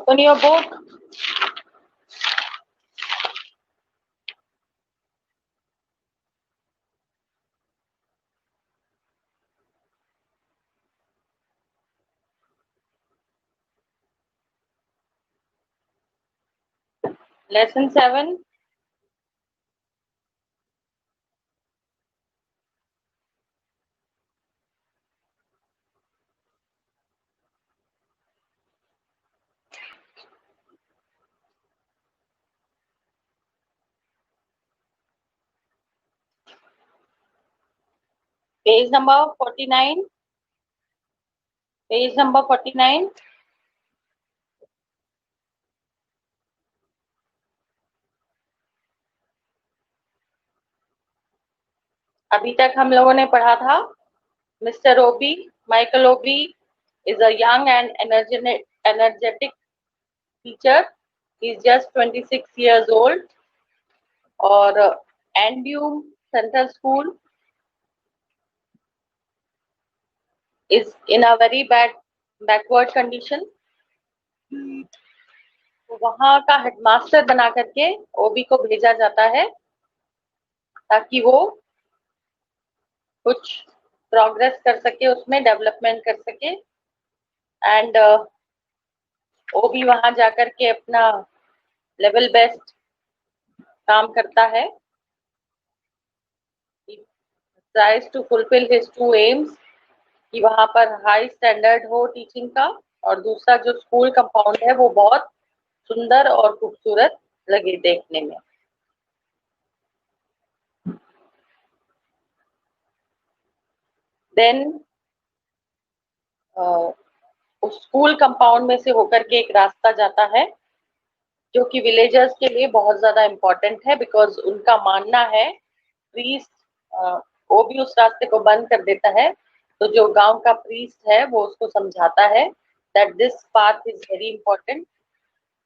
Open your book. Lesson 7. Page number 49. Page number 49. अभी तक हम लोगों ने पढ़ा था mister Obi, Michael Obi is a young and energetic teacher. He is just 26 years old. और Andium Central School is in a very backward condition. तो वहां का हेडमास्टर बना करके ओबी को भेजा जाता है ताकि वो कुछ प्रोग्रेस कर सके, उसमें डेवलपमेंट कर सके। एंड ओबी वहां जाकर के अपना लेवल बेस्ट काम करता है। Tries to fulfil his two aims कि वहां पर हाई स्टैंडर्ड हो टीचिंग का, और दूसरा जो स्कूल कंपाउंड है वो बहुत सुंदर और खूबसूरत लगे देखने में। देन उस स्कूल कंपाउंड में से होकर के एक रास्ता जाता है जो कि विलेजर्स के लिए बहुत ज्यादा इम्पोर्टेंट है, बिकॉज उनका मानना है, प्रीस्ट वो भी उस रास्ते को बंद कर देता है। तो जो गांव का प्रीस्ट है वो उसको समझाता है that this path is very important,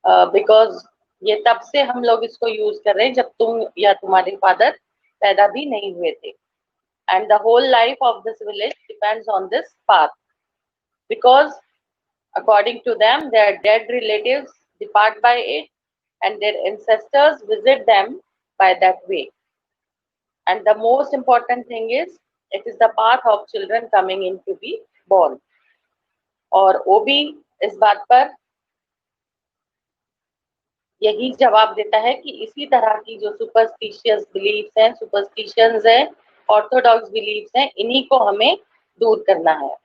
because ये तब से हम लोग इसको यूज कर रहे हैं जब तुम या तुम्हारे फादर पैदा भी नहीं हुए थे। And the whole life of this village depends on this path, because according to them their dead relatives depart by it and their ancestors visit them by that way. And the most important thing is it is the path of children coming in to be born. और वो भी इस बात पर यही जवाब देता है कि इसी तरह की जो सुपरस्टिशियस बिलीफ्स हैं, सुपरस्टिशंस हैं, ऑर्थोडॉक्स बिलीफ्स हैं, इन्हीं को हमें दूर करना है।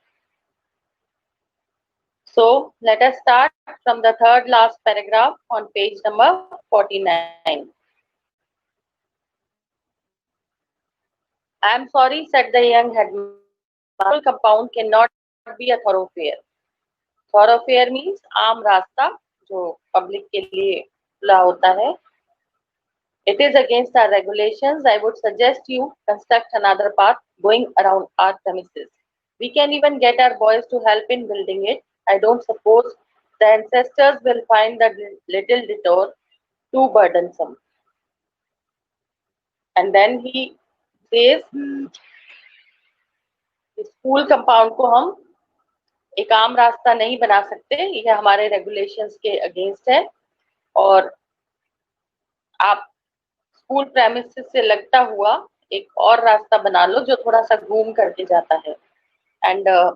So let us start from the third last paragraph on page number 49. I am sorry, said the young headmaster. Compound cannot be a thoroughfare. Thoroughfare means आम रास्ता जो पब्लिक के लिए खुला होता है। It is against our regulations. I would suggest you construct another path going around our premises. We can even get our boys to help in building it. I don't suppose the ancestors will find the little detour too burdensome. And then he says, school compound को हम एक आम रास्ता नहीं बना सकते, यह हमारे रेगुलेशंस के अगेंस्ट है, और आप स्कूल प्रेमिसेस से लगता हुआ एक और रास्ता बना लो जो थोड़ा सा घूम करके जाता है। एंड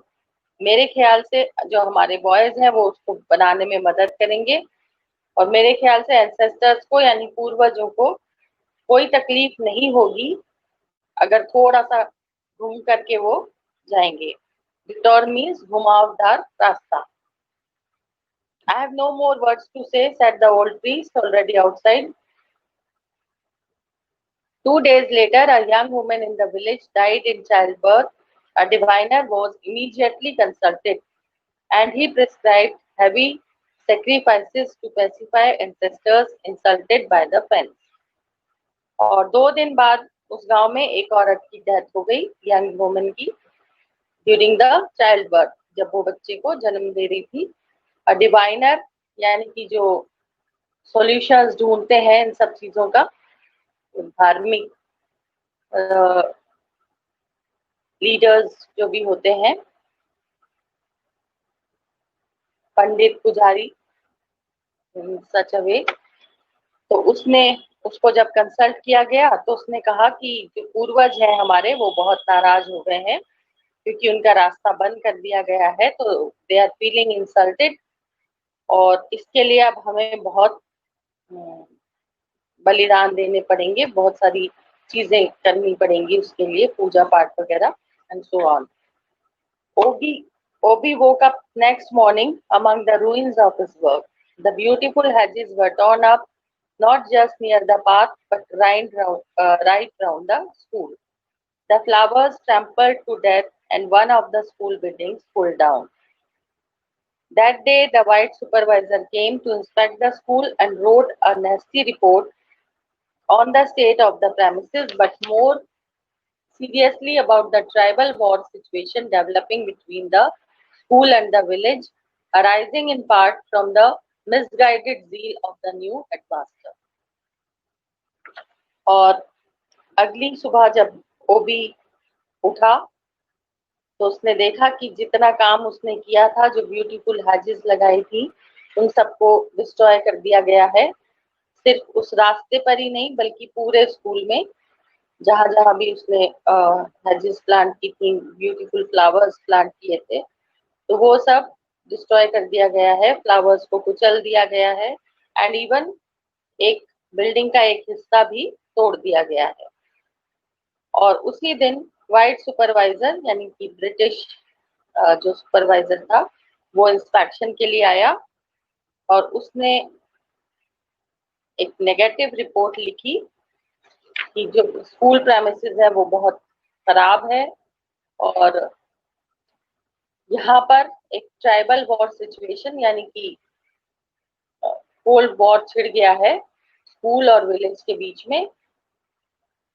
मेरे ख्याल से जो हमारे बॉयज हैं वो उसको बनाने में मदद करेंगे, और मेरे ख्याल से एंसेस्टर्स को यानी पूर्वजों को कोई तकलीफ नहीं होगी अगर थोड़ा सा घूम करके वो जाएंगे। डिटोर मीन्स घुमावदार रास्ता। I have no more words to say, said the old priest already outside. 2 days later, a young woman in the village died in childbirth. A diviner was immediately consulted, and he prescribed heavy sacrifices to pacify ancestors insulted by the fence. और 2 दिन बाद उस गांव में एक औरत की death हो गई, यंग वुमन की, ड्यूरिंग द चाइल्ड बर्थ, जब वो बच्चे को जन्म दे रही थी। अ डिवाइनर यानी कि जो सॉल्यूशंस ढूंढते हैं इन सब चीजों का, धार्मिक लीडर्स जो भी होते हैं, पंडित पुजारी, in such a way. तो उसको जब कंसल्ट किया गया तो उसने कहा कि जो पूर्वज हैं हमारे वो बहुत नाराज हो गए हैं क्योंकि उनका रास्ता बंद कर दिया गया है, तो दे आर फीलिंग इंसल्टेड और इसके लिए अब हमें बहुत बलिदान देने पड़ेंगे, बहुत सारी चीजें करनी पड़ेंगी उसके लिए, पूजा पाठ वगैरह and so on. Obi woke up next morning among the ruins of his work. The beautiful hedges were torn up, not just near the path, but right round the school. The flowers trampled to death, and one of the school buildings pulled down. That day, the white supervisor came to inspect the school and wrote a nasty report on the state of the premises, but more seriously about the tribal war situation developing between the school and the village, arising in part from the misguided zeal of the new headmaster. और अगली सुबह जब ओबी उठा तो उसने देखा कि जितना काम उसने किया था, जो ब्यूटीफुल हैजेस लगाई थी, उन सबको डिस्ट्रॉय कर दिया गया है. सिर्फ उस रास्ते पर ही नहीं बल्कि पूरे स्कूल में जहां जहां भी उसने हैजेस प्लांट की थी, ब्यूटीफुल फ्लावर्स प्लांट किए थे, तो वो सब डिस्ट्रॉय कर दिया गया है, फ्लावर्स को कुचल दिया गया है एंड इवन एक बिल्डिंग का एक हिस्सा भी तोड़ दिया गया है. और उसी दिन व्हाइट सुपरवाइजर यानी कि ब्रिटिश जो सुपरवाइजर था वो इंस्पेक्शन के लिए आया और उसने एक नेगेटिव रिपोर्ट लिखी कि जो स्कूल प्रेमिसेस है वो बहुत खराब है और यहाँ पर एक ट्राइबल वॉर सिचुएशन यानी कि कोल्ड वॉर छिड़ गया है स्कूल और विलेज के बीच में,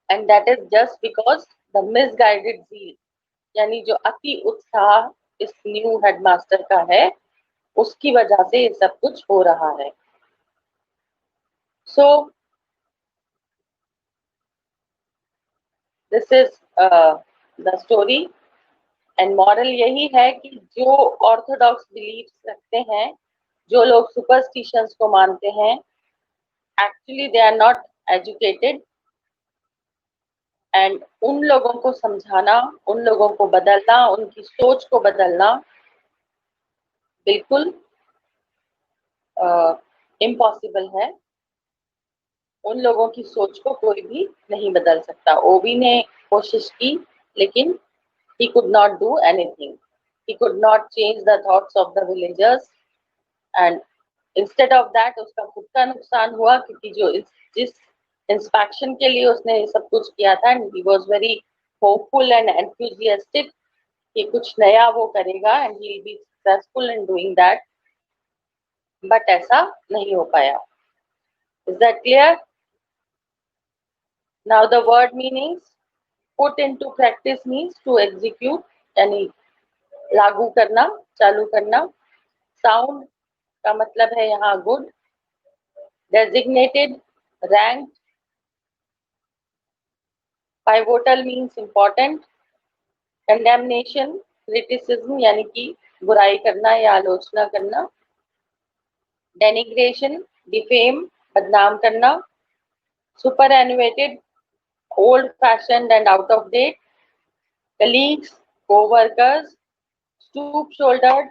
and that is just because the misguided zeal, यानी जो अति उत्साह इस न्यू हेडमास्टर का है उसकी वजह से ये सब कुछ हो रहा है. So this is the story and moral यही है कि जो ऑर्थोडॉक्स बिलीफ्स रखते हैं, जो लोग सुपरस्टिशंस को मानते हैं, actually they are not educated, and उन लोगों को समझाना, उन लोगों को बदलना, उनकी सोच को बदलना बिल्कुल इम्पॉसिबल है. उन लोगों की सोच को कोई भी नहीं बदल सकता. ओबी ने कोशिश की लेकिन he could not do anything. He could not change the thoughts of the villagers and instead of that उसका खुद का नुकसान हुआ क्योंकि जिस इंस्पेक्शन के लिए उसने ये सब कुछ किया था and he was very hopeful and enthusiastic कि कुछ नया वो करेगा and he will be successful in doing that, but ऐसा नहीं हो पाया. Is that clear? Now the word meanings. Put into practice means to execute, यानी लागू करना, चालू करना. Sound का मतलब है यहाँ good. Designated, ranked. Pivotal means important. Condemnation, criticism यानी कि बुराई करना या आलोचना करना. Denigration, defame, बदनाम करना. Superannuated, old fashioned and out of date. Colleagues, co-workers. Stoop shouldered,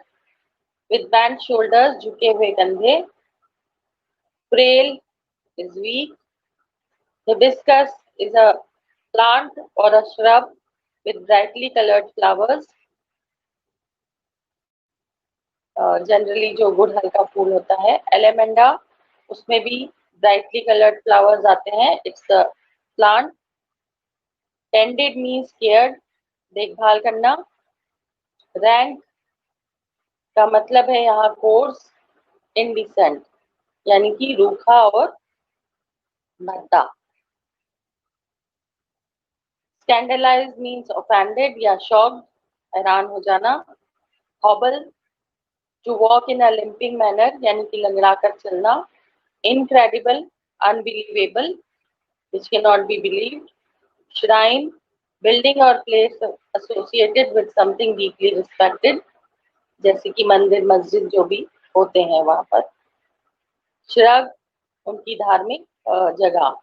with bent shoulders, झुके हुए कंधे. Frail is weak. Hibiscus is a plant or a shrub with brightly colored flowers. Generally जो गुड़ हल्का फूल होता है. एलेमेंडा, उसमें भी ब्राइटली कलर्ड फ्लावर्स आते हैं. It's a plant. Tended means cared, देखभाल करना. रैंक का मतलब है यहाँ कोर्स, इनडिसेंट यानी कि रूखा और भद्दा. स्कैंडलाइज मीन्स ऑफेंडेड या शॉक्ड, हैरान हो जाना. Hobble, to walk in a limping manner यानी कि लंगड़ा कर चलना. Incredible, unbelievable, which cannot be believed. Shrine, building or place associated with something deeply respected, जैसे कि मंदिर मस्जिद जो भी होते हैं वहां पर. Shrug, उनकी धार्मिक जगह.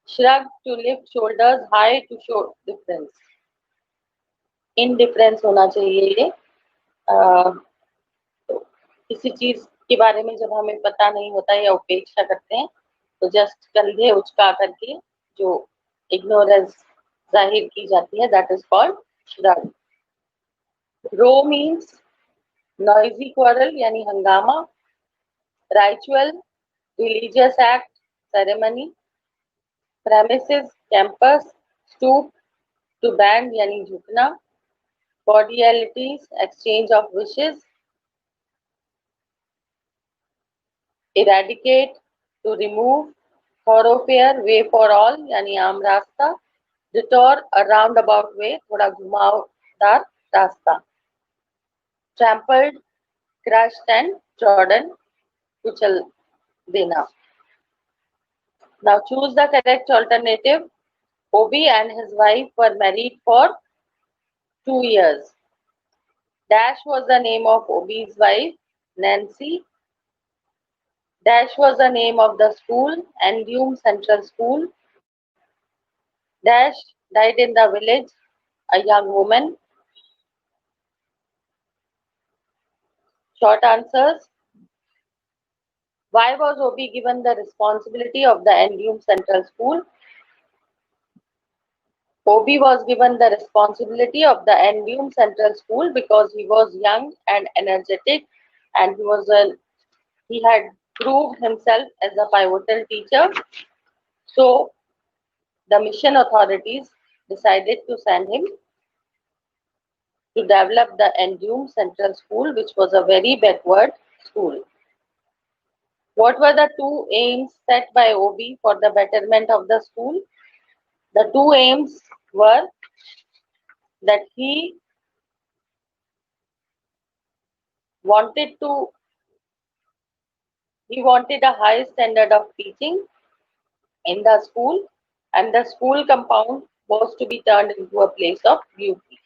Shrug, to lift shoulders high to show difference. Indifference होना चाहिए ये. तो किसी चीज के बारे में जब हमें पता नहीं होता या उपेक्षा करते हैं तो जस्ट कंधे उचका करके जो इग्नोरेंस जाहिर की जाती है, that is called shrug. Row means noisy quarrel यानी हंगामा. Ritual, religious act, ceremony. Premises, campus. Stoop, to bend यानी झुकना. Cordialities, exchange of wishes. Eradicate, to remove. Thoroughfare, way for all यानी आम रास्ता. Detour, a roundabout way, थोड़ा घुमावदार रास्ता. ट्रैम्पल्ड, क्रश्ड एंड ट्रॉडन, कुचल देना. Now choose the correct alternative. Obi and his wife were married for 2 years. Dash was the name of Obi's wife, Nancy. Dash was the name of the school, Andium Central School. Dash died in the village, a young woman. Short answers. Why was Obi given the responsibility of the Andium Central School? Obi was given the responsibility of the Andium Central School because he was young and energetic, and he had proved himself as a pivotal teacher. So the mission authorities decided to send him to develop the Andium Central School, which was a very backward school. What were the two aims set by Obi for the betterment of the school? The two aims were that he wanted a high standard of teaching in the school, and the school compound was to be turned into a place of beauty.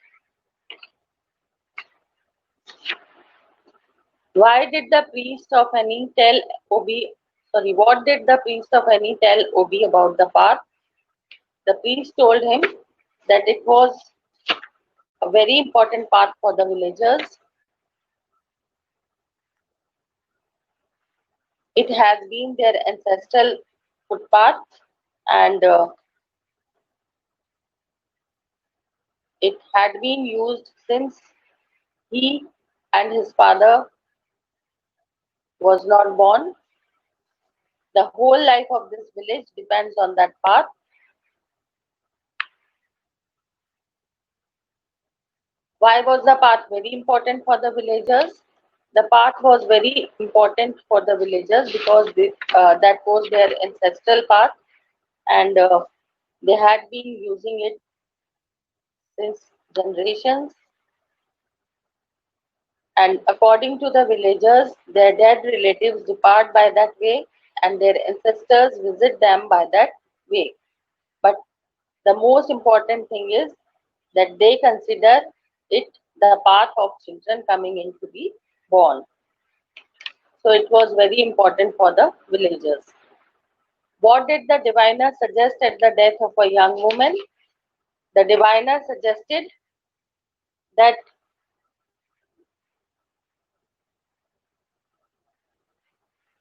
What did the priest of Ani tell Obi about the path? The priest told him that it was a very important path for the villagers. It has been their ancestral footpath, and it had been used since he and his father was not born. The whole life of this village depends on that path. Why was the path very important for the villagers? The path was very important for the villagers because that was their ancestral path, and they had been using it since generations. And according to the villagers, their dead relatives depart by that way, and their ancestors visit them by that way. But the most important thing is that they consider it the path of children coming in to be born. So it was very important for the villagers. What did the diviner suggest at the death of a young woman? The diviner suggested that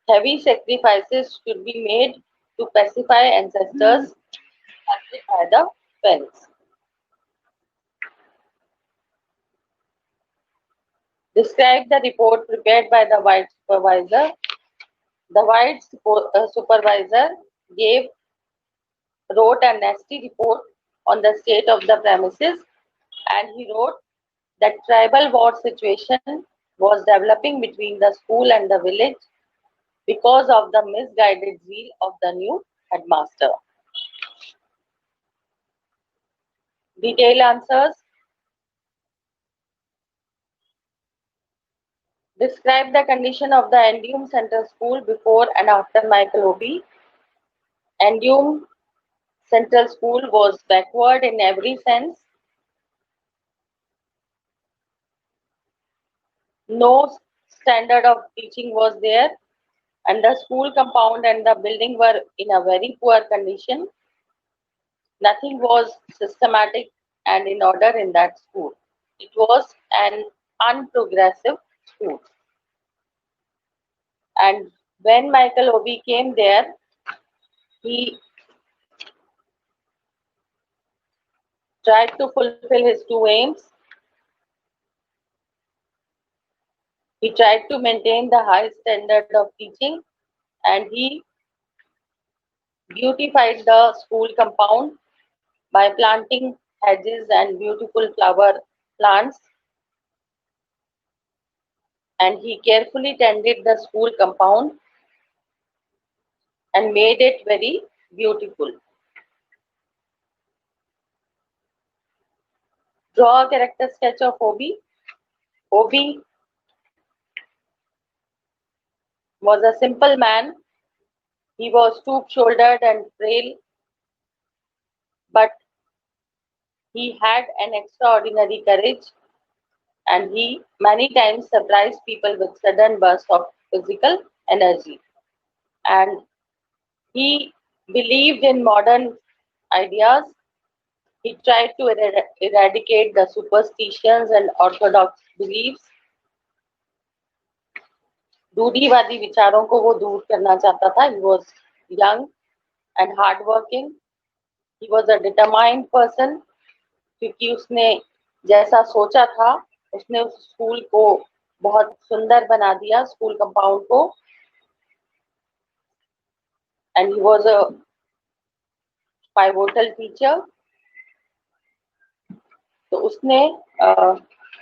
heavy sacrifices should be made to pacify ancestors hunted by the fence. Describe the report prepared by the white supervisor. The white supervisor wrote a nasty report on the state of the premises, and he wrote that tribal war situation was developing between the school and the village because of the misguided zeal of the new headmaster. Detailed answers. Describe the condition of the Andium Central School before and after Michael Obi. Andium Central School was backward in every sense. No standard of teaching was there, and the school compound and the building were in a very poor condition. Nothing was systematic and in order in that school. It was an unprogressive school. And when Michael Obi came there, he tried to fulfill his two aims. He tried to maintain the high standard of teaching, and he beautified the school compound by planting hedges and beautiful flower plants, and he carefully tended the school compound and made it very beautiful. Draw a character sketch of Obi. Obi was a simple man. He was stoop-shouldered and frail, but he had an extraordinary courage, and he many times surprised people with sudden bursts of physical energy. And he believed in modern ideas. He tried to eradicate the superstitions and orthodox beliefs. रूढ़िवादी विचारों को वो दूर करना चाहता था. He was young and hardworking. He was a determined person, क्योंकि उसने जैसा सोचा था उसने उस स्कूल को बहुत सुंदर बना दिया, स्कूल कंपाउंड को. And he was a pivotal teacher. तो उसने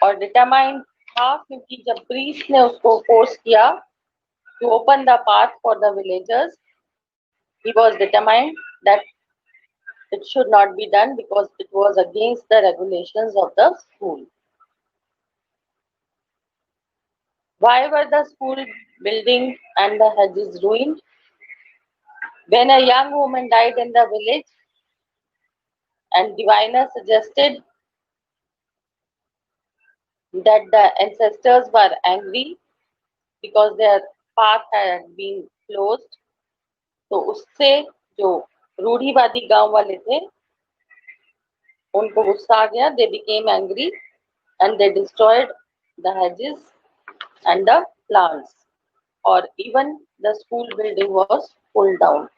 और डिटरमाइंड था, क्योंकि जब प्रीस्ट ने उसको फोर्स किया to open the path for the villagers, he was determined that it should not be done because it was against the regulations of the school. Why were the school building and the hedges ruined? When a young woman died in the village, and diviner suggested that the ancestors were angry because their path had been closed, तो उससे जो रूढ़िवादी गांव वाले थे उनको गुस्सा आ गया. They became angry and they destroyed the hedges and the plants, or even the school building was pulled down.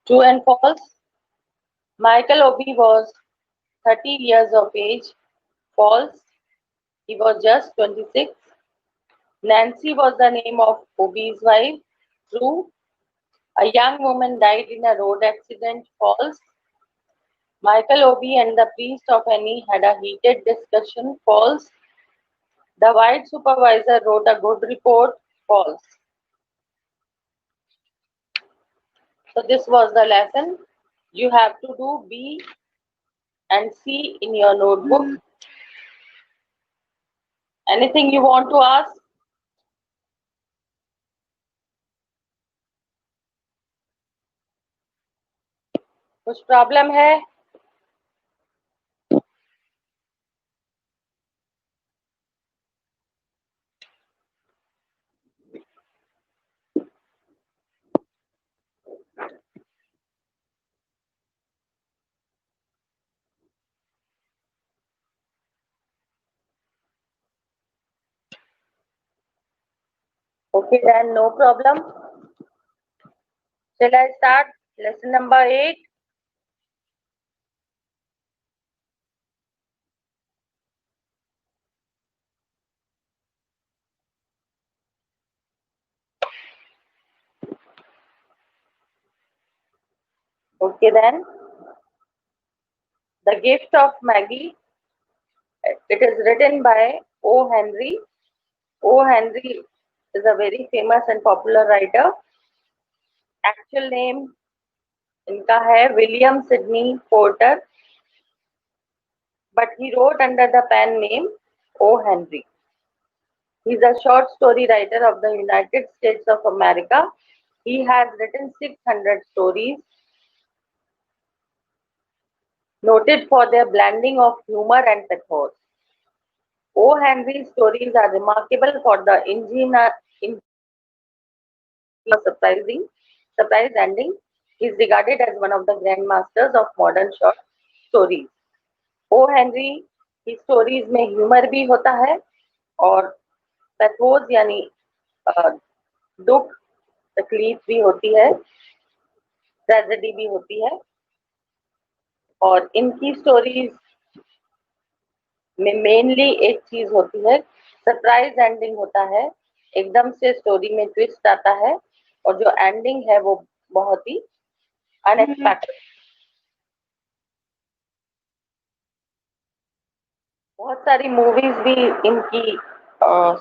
True and false. Michael Obi was 30 years of age. False. He was just 26. Nancy was the name of Obi's wife. True. A young woman died in a road accident. False. Michael Obi and the priest of Annie had a heated discussion. False. The white supervisor wrote a good report. False. So this was the lesson. You have to do B and C in your notebook. Anything you want to ask? कुछ problem है? Okay, then no problem. Shall I start lesson number 8? Okay, then. The Gift of Maggie. It is written by O. Henry. O. Henry is a very famous and popular writer. Actual name इनका है William Sidney Porter, but he wrote under the pen name O. Henry. He is a short story writer of the United States of America. He has written 600 stories, noted for their blending of humor and pathos. O. Henry's stories are remarkable for the surprise ending. He is regarded as one of the grandmasters of modern short stories. O. Henry की stories में humour भी होता है और pathos यानी दुख तकलीफ भी होती है, ट्रेजेडी भी होती है। और इनकी स्टोरीज में मेनली एक चीज होती है, सरप्राइज एंडिंग होता है। एकदम से स्टोरी में ट्विस्ट आता है और जो एंडिंग है वो बहुत ही अनएक्सपेक्टेड। बहुत सारी मूवीज भी इनकी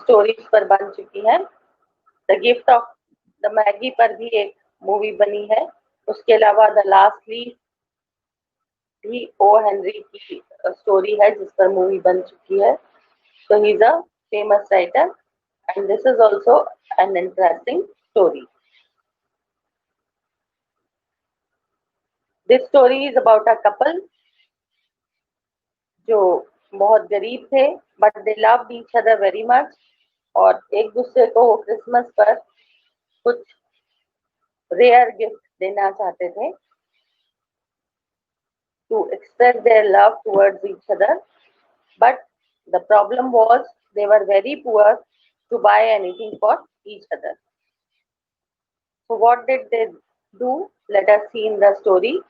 स्टोरीज पर बन चुकी हैं। The gift of the Maggi पर भी एक मूवी बनी है। उसके अलावा द लास्ट लीफ भी ओ हेनरी की स्टोरी है जिस पर मूवी बन चुकी है। So he's a famous writer and this is also an interesting story. This story is about a couple जो बहुत गरीब थे but they loved each other very much और एक दूसरे को वो क्रिसमस पर कुछ रेयर गिफ्ट देना चाहते थे to express their love towards each other, but the problem was they were very poor to buy anything for each other. So what did they do? Let us see in the story.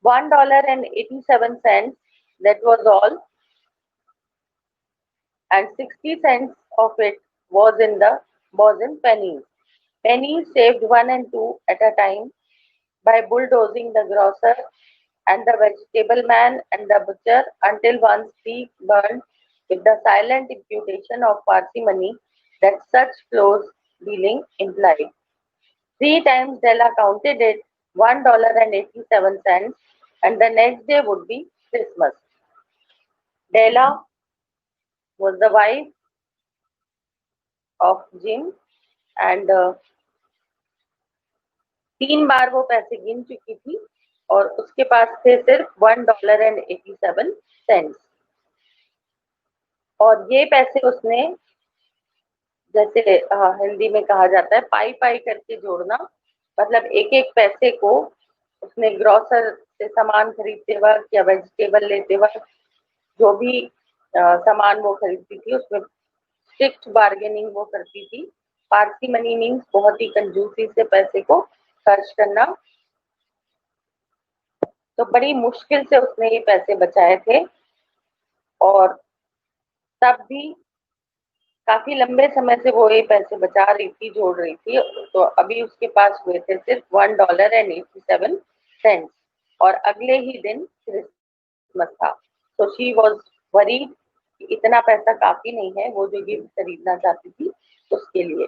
$1.87, that was all, and 60 cents of it was in pennies. Pennies saved 1 and 2 at a time by bulldozing the grocer and the vegetable man and the butcher until one's cheek burned with the silent imputation of parsimony that such close dealing implied. 3 times Della counted it, $1.87, and the next day would be Christmas. Della was the wife of Jim and 3 बार वो पैसे गिन चुकी थी और उसके पास थे सिर्फ $1.87। और ये पैसे उसने, जैसे हिंदी में कहा जाता है, पाई पाई करके जोड़ना, मतलब एक एक पैसे को उसने ग्रोसर से सामान खरीदते वक्त या वेजिटेबल लेते वक्त जो भी सामान वो खरीदती थी उसमें स्ट्रिक्ट बार्गेनिंग वो करती थी। पारसी मनी मीन्स बहुत ही कंजूसी से पैसे को खर्च करना। तो बड़ी मुश्किल से उसने ये पैसे बचाए थे और तब भी काफी लंबे समय से वो ये पैसे बचा रही थी, जोड़ रही थी। तो अभी उसके पास हुए थे सिर्फ $1.87 और अगले ही दिन क्रिसमस था। तो शी वॉज वरीड, इतना पैसा काफी नहीं है वो जो गिफ्ट खरीदना चाहती थी उसके लिए।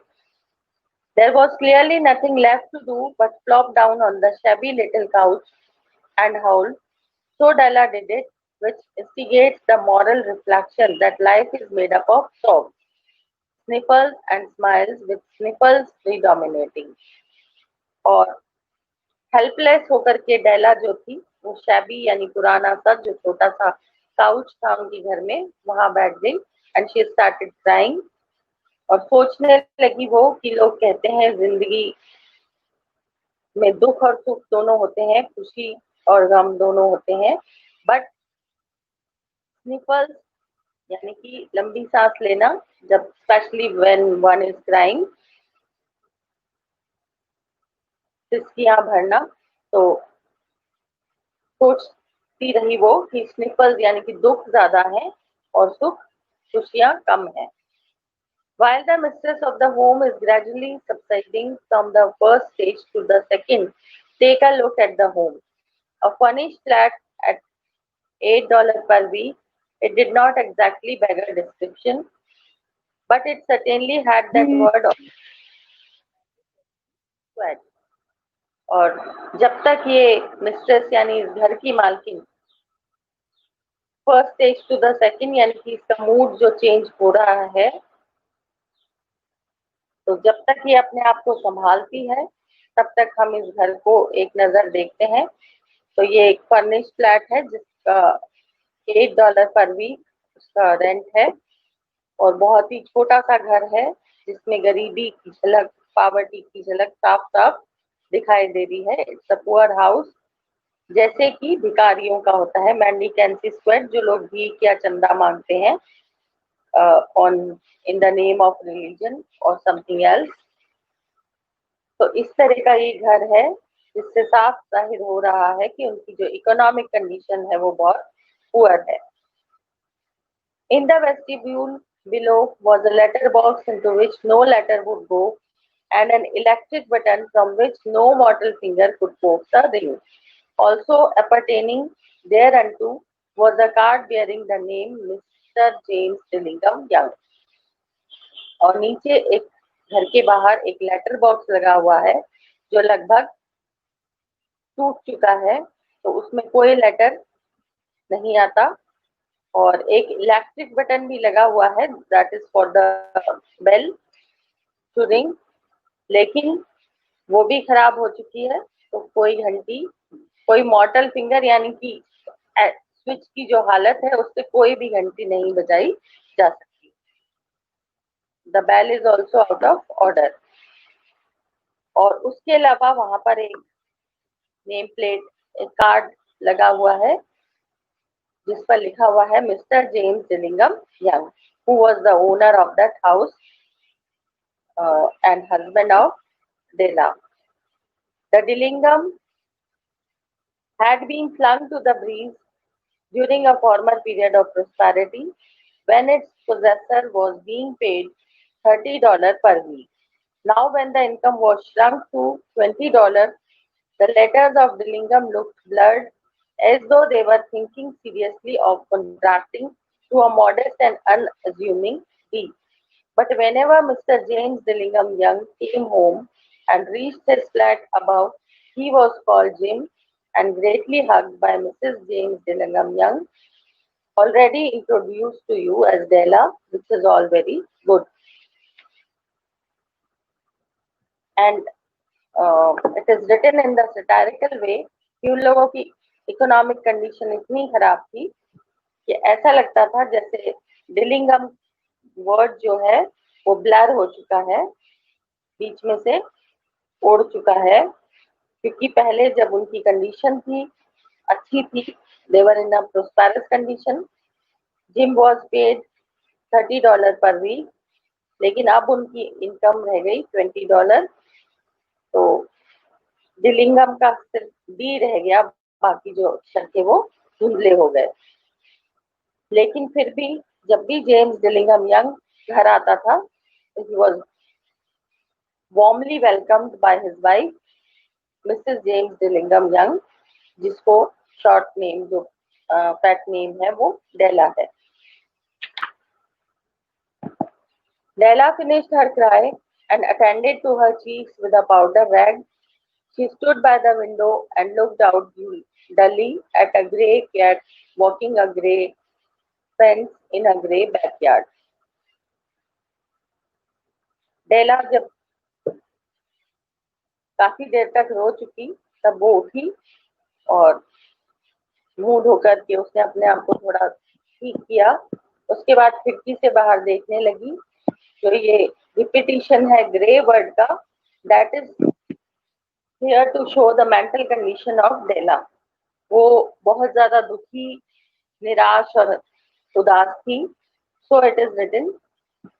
There was clearly nothing left to do but flop down on the shabby little couch and howl. So Della did it, which instigates the moral reflection that life is made up of sobs, sniffles and smiles, with sniffles predominating. और helpless होकर के डेला जो थी वो shabby यानी पुराना सा जो छोटा सा काउच था उनके घर में, वहां बैठ गई एंड शी स्टार्टेड क्राइंग। और सोचने लगी वो कि लोग कहते हैं जिंदगी में दुख और सुख दोनों होते हैं, खुशी और गम दोनों होते हैं, बट स्निफल्स यानी कि लंबी सांस लेना, जब specially when one is crying, सिसकियां भरना, तो सोचती रही वो कि स्निफल्स यानी कि दुख ज्यादा है और सुख खुशियां कम है। While the mistress of the home is gradually subsiding from the first stage to the second, take a look at the home. A furnished flat at $8 per week, it did not exactly beg a description, but it certainly had that word of swag. और जब तक ये mistress यानी इस घर की मालकिन first stage to the second यानी कि इसका मूड जो चेंज हो रहा है, तो जब तक ये अपने आप को संभालती है तब तक हम इस घर को एक नजर देखते हैं। तो ये एक फर्निश्ड फ्लैट है जिसका $8 पर वीक उसका रेंट है, और बहुत ही छोटा सा घर है जिसमें गरीबी की झलक, पॉवर्टी की झलक साफ साफ दिखाई दे रही है। इट्स अ पुअर हाउस, जैसे कि भिखारियों का होता है, मेंडिकेंसी स्क्वेट, जो लोग भीख या चंदा मांगते हैं on in the name of religion और समथिंग एल्स। तो इस तरह का ये घर है, जिससे साफ जाहिर हो रहा है कि उनकी जो इकोनॉमिक कंडीशन है वो बहुत पुअर है। In the vestibule below was a letter box into which no letter would go, and an electric button from which no mortal finger could poke the ring. Also appertaining thereunto was a card bearing the name Mr. James Dillingham Young. और नीचे एक घर के बाहर एक letter box लगा हुआ है जो लगभग टूट चुका है, तो उसमें कोई लेटर नहीं आता, और एक इलेक्ट्रिक बटन भी लगा हुआ है, that is for the bell to ring, लेकिन वो भी खराब हो चुकी है। तो कोई घंटी, कोई मॉर्टल फिंगर यानी कि स्विच की जो हालत है उससे कोई भी घंटी नहीं बजाई जा सकती। The bell is also out of order. और उसके अलावा वहां पर एक नेम प्लेट, एक कार्ड लगा हुआ है जिस पर लिखा हुआ है Mr James Dillingham Young, who was the owner of that house and husband of Dela. The Dillingham had been flung to the breeze during a former period of prosperity when its possessor was being paid $30 per week. Now, when the income was shrunk to $20, the letters of Dillingham looked blurred, as though they were thinking seriously of contracting to a modest and unassuming deed. But whenever Mr. James Dillingham Young came home and reached his flat above, he was called Jim and greatly hugged by Mrs. James Dillingham Young, already introduced to you as Della, which is all very good. And it is written in the satirical way कि उन लोगों की economic condition इतनी खराब थी कि ऐसा लगता था जैसे डिलिंगम वर्ड जो है वो ब्लर हो चुका है, बीच में से उड़ चुका है, क्योंकि पहले जब उनकी कंडीशन थी अच्छी थी, they were in a prosperous condition, Jim was paid $30 per week, लेकिन अब उनकी इनकम रह गई $20, तो डिलिंगम का सिर्फ डी रह गया, बाकी जो अक्षर थे वो धुंधले हो गए। लेकिन फिर भी जब भी जेम्स डिलिंगम यंग घर आता था, he was warmly welcomed by his wife Mrs James Dillingham Young, जिसको शॉर्ट नेम जो पेट नेम है वो डेला है। डेला finished her cry and attended to her cheeks with a powder rag. She stood by the window and looked out dully at a grey cat walking a grey fence in a grey backyard. डेला जब काफी देर तक रो चुकी, तब वो उठी और मुंह धोकर के उसने अपने आप को थोड़ा ठीक किया। उसके बाद खिड़की से बाहर देखने लगी। जो ये रिपीटिशन है ग्रे वर्ड का, that is here to show the mental condition of Della. वो बहुत ज्यादा दुखी, निराश और उदास थी। So it is written.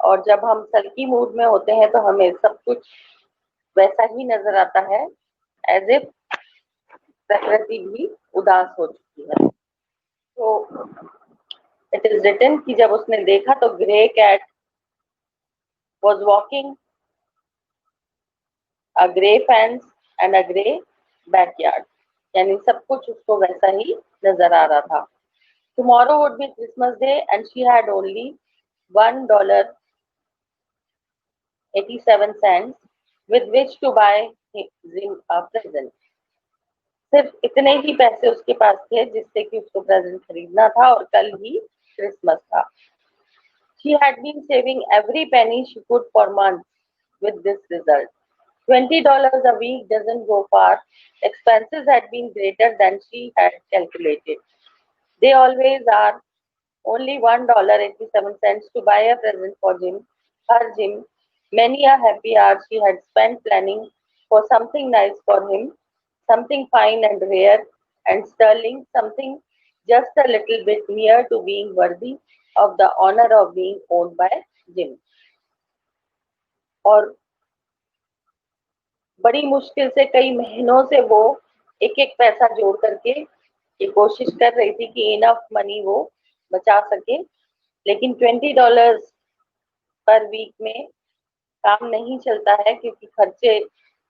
और जब हम सल्की मूड में होते हैं तो हमें सब कुछ वैसा ही नजर आता है, एज इफ प्रकृति भी उदास हो चुकी है। तो इट इज रिटन कि जब उसने देखा तो grey cat was walking a grey fence and a grey backyard, यानी सब कुछ उसको वैसा ही नजर आ रहा था। Tomorrow would be Christmas day and she had only $1.87 with which to buy him a present. सिर्फ इतने ही पैसे उसके पास थे जिससे कि उसको प्रेजेंट खरीदना था, और कल ही क्रिसमस था। She had been saving every penny she could for months with this result. $20 a week doesn't go far. Expenses had been greater than she had calculated. They always are, only $1.87 to buy a present for her Jim. Many a happy hour she had spent planning for something nice for him, something fine and rare and sterling, something just a little bit near to being worthy of the honor of being owned by Jim. और बड़ी मुश्किल से कई महीनों से वो एक एक पैसा जोड़ करके ये कोशिश कर रही थी कि इनफ मनी वो बचा सके, लेकिन $20 पर वीक में काम नहीं चलता है क्योंकि खर्चे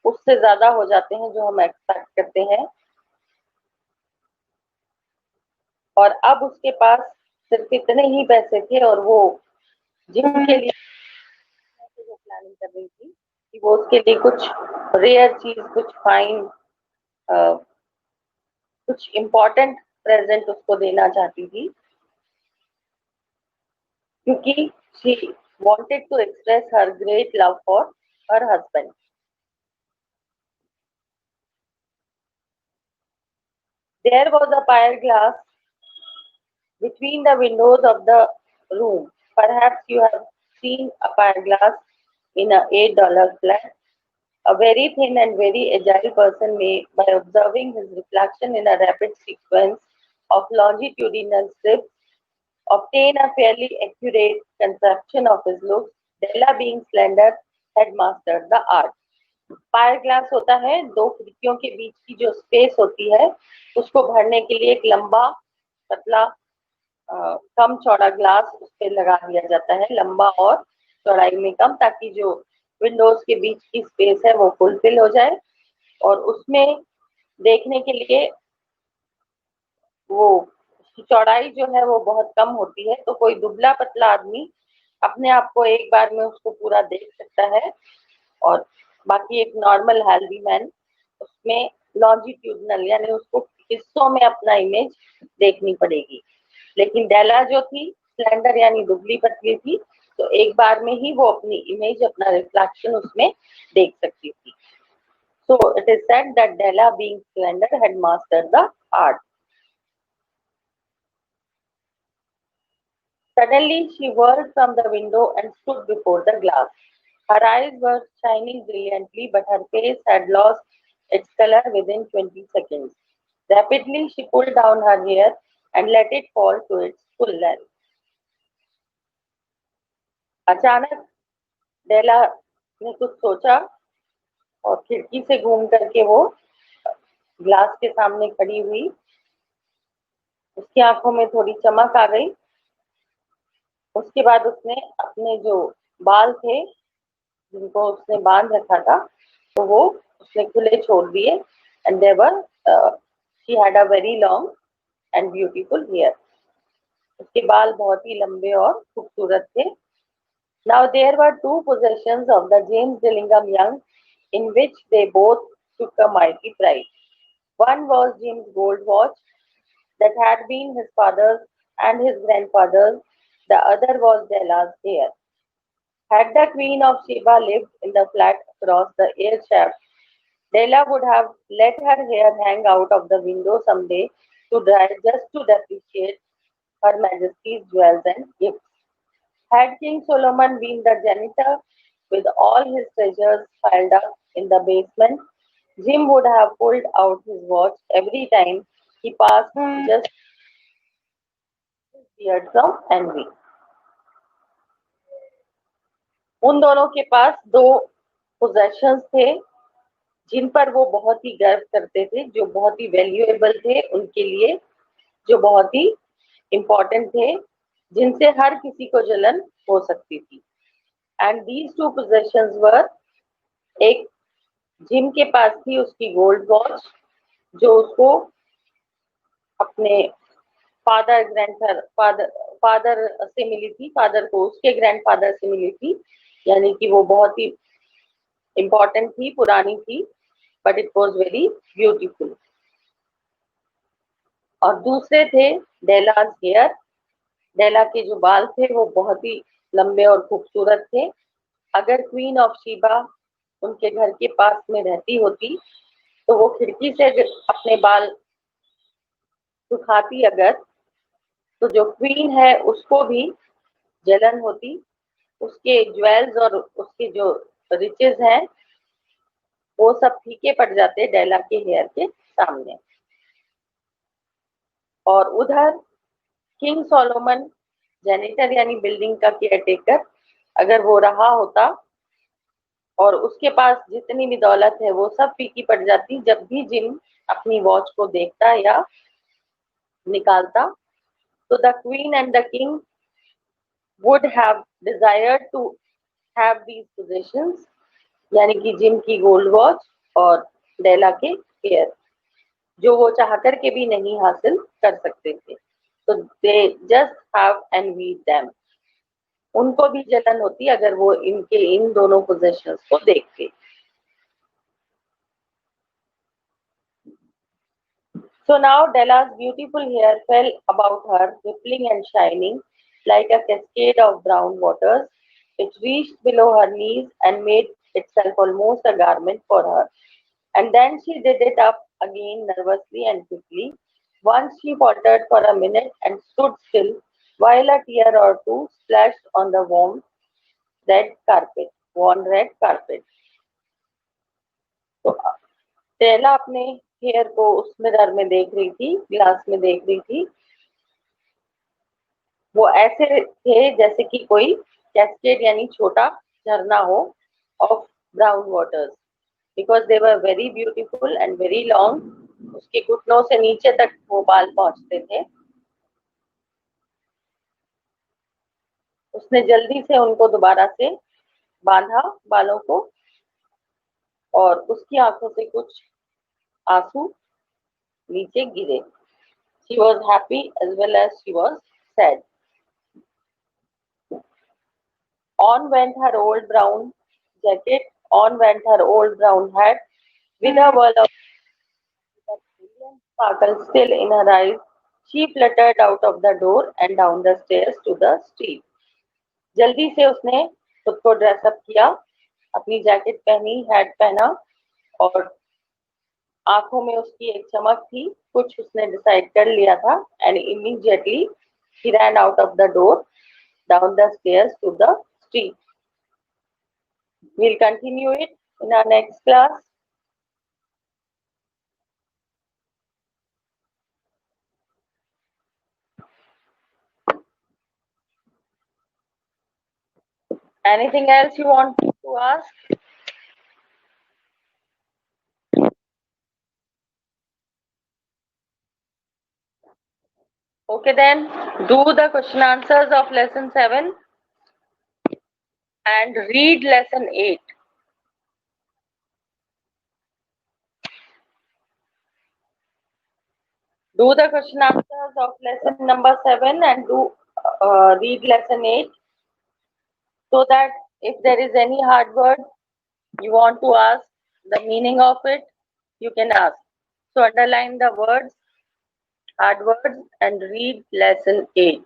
उससे ज्यादा हो जाते हैं जो हम एक्सपेक्ट करते हैं। और अब उसके पास सिर्फ इतने ही पैसे थे और वो जिम के लिए जो प्लानिंग कर रही थी कि वो उसके लिए कुछ रेयर चीज, कुछ फाइन, कुछ इम्पोर्टेंट प्रेजेंट उसको देना चाहती थी, क्योंकि she wanted to express her great love for her husband. There was a pier glass between the windows of the room. Perhaps you have seen a pier glass in a $8 flat. A very thin and very agile person may, by observing his reflection in a rapid sequence of longitudinal strips, obtain a fairly accurate conception of his looks. Della, being slender, had mastered the art. Pier glass होता है, दो खिड़कियों के बीच की जो space होती है उसको भरने के लिए एक लंबा पतला कम चौड़ा ग्लास उस पर लगा दिया जाता है, लंबा और चौड़ाई में कम, ताकि जो विंडोज के बीच की स्पेस है वो फुलफिल हो जाए। और उसमें देखने के लिए वो चौड़ाई जो है वो बहुत कम होती है, तो कोई दुबला पतला आदमी अपने आप को एक बार में उसको पूरा देख सकता है, और बाकी एक नॉर्मल हेल्दी मैन उसमें लॉन्जिट्यूडनल यानी उसको हिस्सों में अपना इमेज देखनी पड़ेगी। लेकिन डेला जो थी स्लेंडर यानी दुबली पतली थी, तो एक बार में ही वो अपनी इमेज, अपना रिफ्लेक्शन उसमें देख सकती थी। So it is said that Della, being slender, had mastered the art. Suddenly she whirled from the window and stood before the glass. Her eyes were shining brilliantly, but her face had lost its color within 20 seconds. Rapidly she pulled down her hair and let it fall to its full length. अचानक डेला ने कुछ सोचा और खिड़की से घूम करके वो ग्लास के सामने खड़ी हुई। उसकी आंखों में थोड़ी चमक आ गई। उसके बाद उसने अपने जो बाल थे जिनको उसने बांध रखा था, तो वो उसने खुले छोड़ दिए। And there she had a very long and beautiful hair. उसके बाल बहुत ही लंबे और खूबसूरत थे। Now there were two possessions of the James Dillingham Young in which they both took a mighty pride. One was Jim's gold watch that had been his father's and his grandfather's. The other was Della's hair. Had the Queen of Sheba lived in the flat across the air shaft, Della would have let her hair hang out of the window someday to dry just to depreciate Her Majesty's jewels and gifts. Had King Solomon been the janitor with all his treasures piled up in the basement, Jim would have pulled out his watch every time he passed, just tears of envy. उन दोनों के पास दो possessions थे जिन पर वो बहुत ही गर्व करते थे, जो बहुत ही वैल्यूएबल थे उनके लिए, जो बहुत ही इम्पोर्टेंट थे, जिनसे हर किसी को जलन हो सकती थी। एंड दीज टू पोजेशंस वर, एक जिम के पास थी उसकी गोल्ड वॉच जो उसको अपने फादर से मिली थी, फादर को उसके ग्रैंडफादर से मिली थी, यानी कि वो बहुत ही इम्पोर्टेंट थी, पुरानी थी, but it was very beautiful. और दूसरे थे डेलाज हेयर। डेला के जो बाल थे वो बहुत ही लंबे और खूबसूरत थे। अगर क्वीन ऑफ शीबा उनके घर के पास में रहती होती तो वो खिड़की से अपने बाल सुखाती अगर, तो जो क्वीन है उसको भी जलन होती, उसके ज्वेल्स और उसके जो रिचेस हैं वो सब फीके पड़ जाते डेला के हेयर के सामने। और उधर किंग सोलोमन जेनिटर यानी बिल्डिंग का केयरटेकर अगर वो रहा होता और उसके पास जितनी भी दौलत है वो सब फीकी पड़ जाती जब भी जिम अपनी वॉच को देखता या निकालता। तो the queen and the king would have desired to have these positions, यानी कि जिम की गोल्ड वॉच और डेला के हेयर, जो वो चाह कर के भी नहीं हासिल कर सकते थे। तो दे जस्ट हैव एनवीड देम, उनको भी जलन होती अगर वो इनके इन दोनों पोजीशंस को देखते। So now Della's beautiful hair fell about her, rippling and shining like a cascade of brown waters. It reached below her knees and made itself almost a garment for her. And then she did it up again nervously and quickly. Once she faltered for a minute and stood still while a tear or two splashed on the worn red carpet. तो डेला अपने hair को उस mirror में देख रही थी, glass में देख रही थी। वो ऐसे थे जैसे कि कोई कैस्केड यानी छोटा झरना हो of brown waters, because they were very beautiful and very long. उसके घुटनों से नीचे तक वो बाल पहुंचते थे। उसने जल्दी से उनको दोबारा से बांधा बालों को और उसकी आंखों से कुछ आंसू नीचे गिरे। She was happy as well as she was sad. On went her old brown jacket, on went her old brown hat, with a whirl of brilliant sparkle still in her eyes. She fluttered out of the door and down the stairs to the street. जल्दी से उसने खुद को dress up किया, अपनी jacket पहनी, hat पहना और आंखों में उसकी एक चमक थी, कुछ उसने डिसाइड कर लिया था। And immediately he ran out of the door, down the stairs to the street. We'll continue it in our next class. Anything else you want to ask? Okay then, do the question answers of lesson 7 and read lesson 8. Do the question answers of lesson number 7 and read lesson 8, so that if there is any hard word you want to ask the meaning of it, you can ask. So underline the words, hard words, and read lesson 8.